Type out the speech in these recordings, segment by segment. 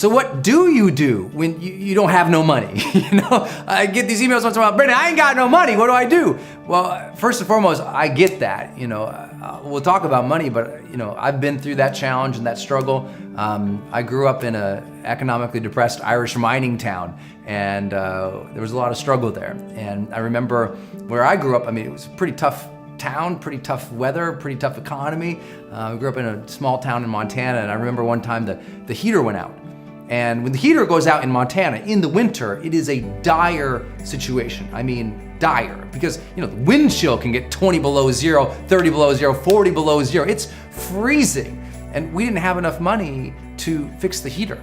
So what do you do when you don't have no money? I get these emails once in a while, Brendan, I ain't got no money, what do I do? Well, first and foremost, I get that. We'll talk about money, but I've been through that challenge and that struggle. I grew up in an economically depressed Irish mining town, and there was a lot of struggle there. And I remember where I grew up, it was a pretty tough town, pretty tough weather, pretty tough economy. I grew up in a small town in Montana, and I remember one time the heater went out. And when the heater goes out in Montana in the winter, it is a dire situation. Dire, because the wind chill can get 20 below zero, 30 below zero, 40 below zero. It's freezing. And we didn't have enough money to fix the heater.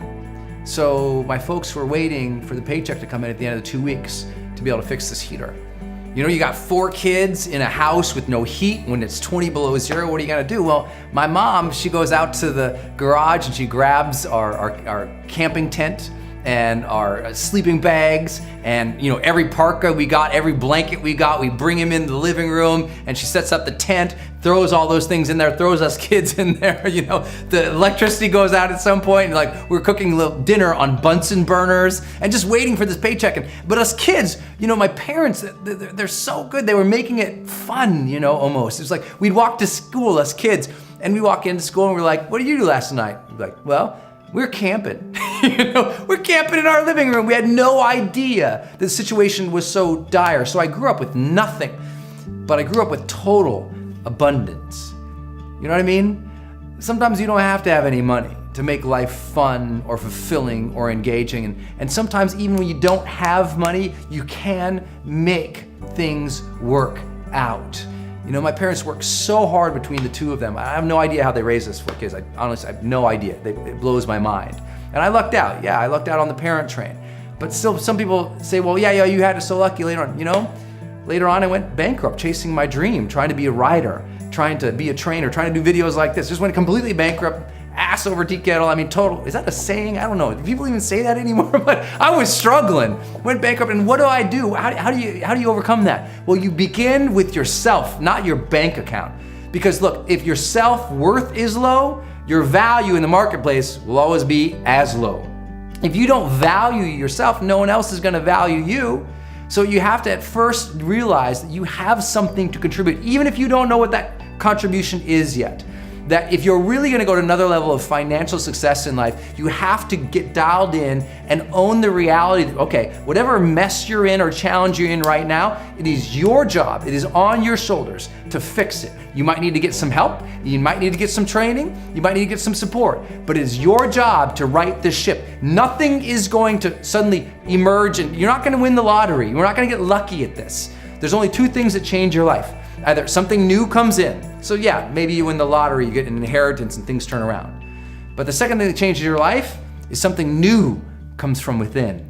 So my folks were waiting for the paycheck to come in at the end of the 2 weeks to be able to fix this heater. You got 4 kids in a house with no heat when it's 20 below zero, what are you gonna do? Well, my mom, she goes out to the garage and she grabs our camping tent and our sleeping bags and every parka we got, every blanket we got, we bring him in the living room, and she sets up the tent, throws all those things in there, throws us kids in there. The electricity goes out at some point, and we're cooking a little dinner on Bunsen burners and just waiting for this paycheck. But us kids, my parents, they're so good. They were making it fun, almost. It's like we'd walk to school, us kids, and we walk into school and we're like, what did you do last night? We're like, well, we're camping. We're camping in our living room. We had no idea the situation was so dire. So I grew up with nothing, but I grew up with total abundance. You know what I mean? Sometimes you don't have to have any money to make life fun or fulfilling or engaging. And sometimes even when you don't have money, you can make things work out. My parents worked so hard between the two of them. I have no idea how they raised us 4 kids. I honestly have no idea. It blows my mind. And I lucked out. Yeah, I lucked out on the parent train. But still, some people say, well, yeah, you had it so lucky later on. Later on I went bankrupt chasing my dream, trying to be a writer, trying to be a trainer, trying to do videos like this. Just went completely bankrupt, ass over tea kettle. Total. Is that a saying? I don't know. Do people even say that anymore? But I was struggling, went bankrupt, and what do I do? How do you overcome that? Well, you begin with yourself, not your bank account. Because look, if your self-worth is low, your value in the marketplace will always be as low. If you don't value yourself, no one else is gonna value you. So you have to at first realize that you have something to contribute, even if you don't know what that contribution is yet. That if you're really gonna go to another level of financial success in life, you have to get dialed in and own the reality that, okay, whatever mess you're in or challenge you're in right now, it is your job, it is on your shoulders to fix it. You might need to get some help, you might need to get some training, you might need to get some support, but it is your job to right the ship. Nothing is going to suddenly emerge, and you're not gonna win the lottery, you're not gonna get lucky at this. There's only 2 things that change your life. Either something new comes in, so yeah, maybe you win the lottery, you get an inheritance and things turn around. But the second thing that changes your life is something new comes from within.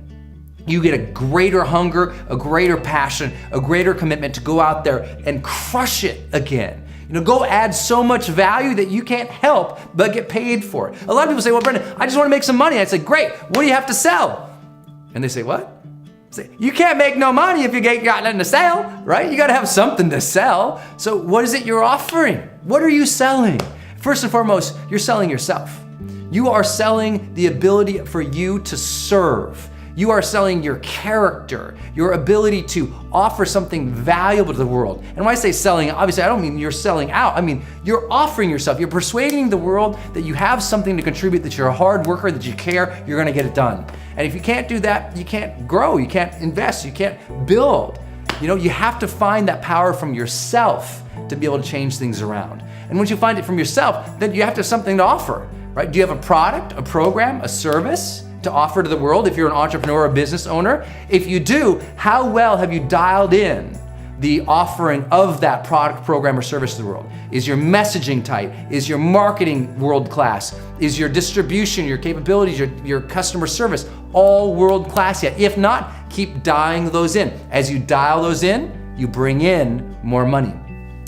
You get a greater hunger, a greater passion, a greater commitment to go out there and crush it again. Go add so much value that you can't help but get paid for it. A lot of people say, well, Brendan, I just want to make some money. I say, great, what do you have to sell? And they say, what? You can't make no money if you got nothing to sell, right? You gotta have something to sell. So what is it you're offering? What are you selling? First and foremost, you're selling yourself. You are selling the ability for you to serve. You are selling your character, your ability to offer something valuable to the world. And when I say selling, obviously I don't mean you're selling out. I mean, you're offering yourself. You're persuading the world that you have something to contribute, that you're a hard worker, that you care, you're gonna get it done. And if you can't do that, you can't grow, you can't invest, you can't build. You have to find that power from yourself to be able to change things around. And once you find it from yourself, then you have to have something to offer, right? Do you have a product, a program, a service to offer to the world if you're an entrepreneur or a business owner? If you do, how well have you dialed in the offering of that product, program, or service to the world? Is your messaging tight? Is your marketing world class? Is your distribution, your capabilities, your customer service all world class yet? If not, keep dialing those in. As you dial those in, you bring in more money.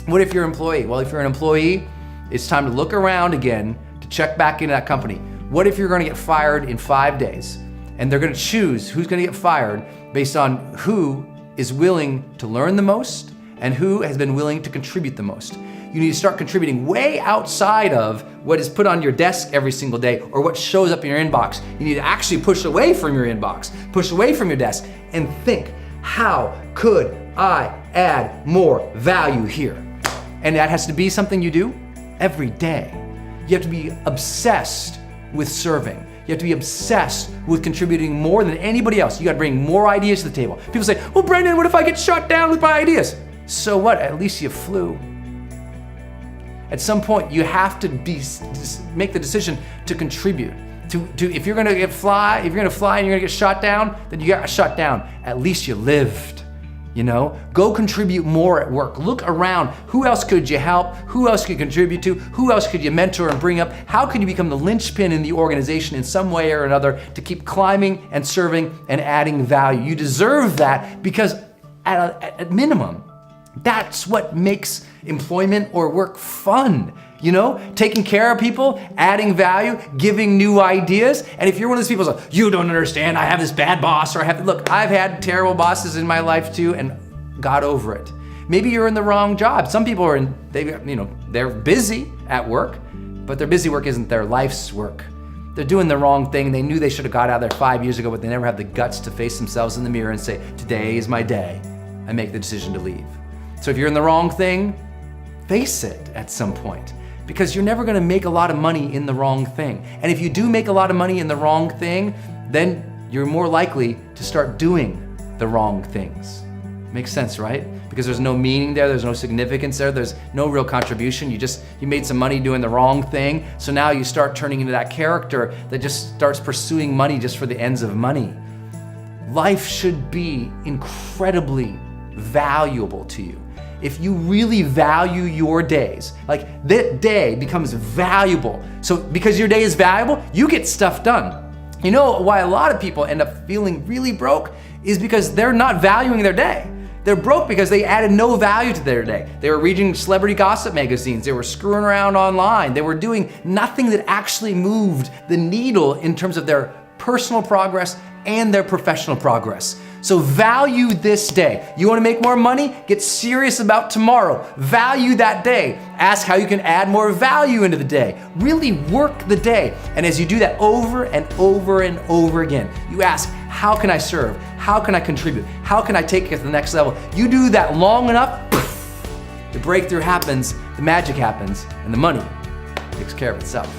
What if you're an employee? Well, if you're an employee, it's time to look around again to check back into that company. What if you're gonna get fired in 5 days and they're gonna choose who's gonna get fired based on who is willing to learn the most and who has been willing to contribute the most? you need to start contributing way outside of what is put on your desk every single day or what shows up in your inbox. You need to actually push away from your inbox, push away from your desk, and think, how could I add more value here? And that has to be something you do every day. You have to be obsessed with serving. You have to be obsessed with contributing more than anybody else. You got to bring more ideas to the table. People say, well, Brendan, what if I get shut down with my ideas? So what? At least you flew. At some point, you have to make the decision to contribute. If you're gonna fly and you're gonna get shot down, then you got shot down. At least you lived. Go contribute more at work. Look around. Who else could you help? Who else could you contribute to? Who else could you mentor and bring up? How can you become the linchpin in the organization in some way or another to keep climbing and serving and adding value? You deserve that because at minimum, that's what makes employment or work fun. Taking care of people, adding value, giving new ideas. And if you're one of those people who's like, you don't understand, I have this bad boss, or I've had terrible bosses in my life too and got over it. Maybe you're in the wrong job. Some people they're busy at work, but their busy work isn't their life's work. They're doing the wrong thing. They knew they should have got out of there 5 years ago, but they never have the guts to face themselves in the mirror and say, today is my day. I make the decision to leave. So if you're in the wrong thing, face it at some point. Because you're never gonna make a lot of money in the wrong thing. And if you do make a lot of money in the wrong thing, then you're more likely to start doing the wrong things. Makes sense, right? Because there's no meaning there, there's no significance there, there's no real contribution. You made some money doing the wrong thing, so now you start turning into that character that just starts pursuing money just for the ends of money. Life should be incredibly valuable to you. If you really value your days, like that day becomes valuable. So because your day is valuable, you get stuff done. You know why a lot of people end up feeling really broke is because they're not valuing their day. They're broke because they added no value to their day. They were reading celebrity gossip magazines. They were screwing around online. They were doing nothing that actually moved the needle in terms of their personal progress and their professional progress. So value this day. You want to make more money? Get serious about tomorrow. Value that day. Ask how you can add more value into the day. Really work the day. And as you do that over and over and over again, you ask, how can I serve? How can I contribute? How can I take it to the next level? You do that long enough, the breakthrough happens, the magic happens, and the money takes care of itself.